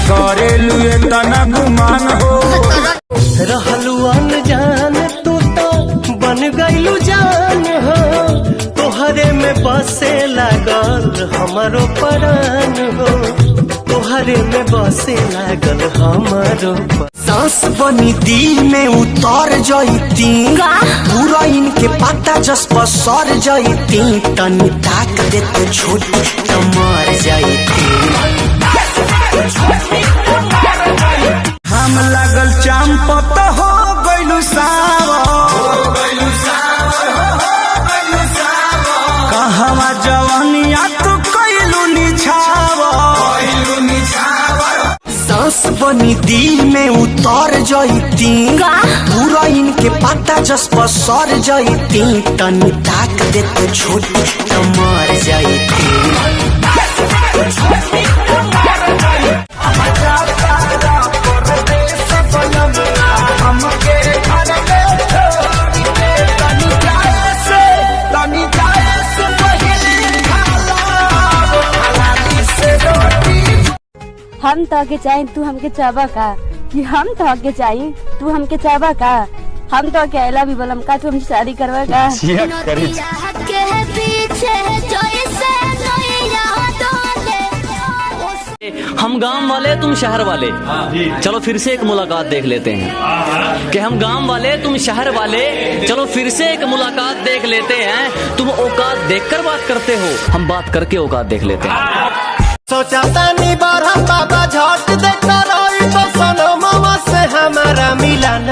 करेलू इतना गुमान हो। रहलू अनजान तू तो बन गईलू जान हो, तोहरे में बसे लागल हमारो परान हो, तोहरे में बसे लागल हमारो सांस बनी दिल में उतर जईती, पूरा इनके पता जस पर सर जईती, तनी ताक दे तो छोटी तो मर जईती। हम लगल चांपत हो गइलू सावर, कहवा जवानिया तू कइलू निछावर। सांस बनी दिल में उतर जईती, पूरा इनके पता जस पर सर जईती, तनी ताक दे तो छोटी तो मर जईती। हम तो के चाहे तू हमके चाहबा का, कि हम तो के चाहे तू हमके चाहबा का, हम तो के अकेला भी बोलम का, तू हमसे शादी करवा का। हम गांव वाले तुम शहर वाले, चलो फिर से एक मुलाकात देख लेते हैं। कि हम गांव वाले तुम शहर वाले, चलो फिर से एक मुलाकात देख लेते हैं। तुम औकात देखकर बात करते हो, हम बात करके औकात देख लेते हैं। सोचा तानी बार हम बाबा झट देखता रही तो सनो मामा से हमारा मिला न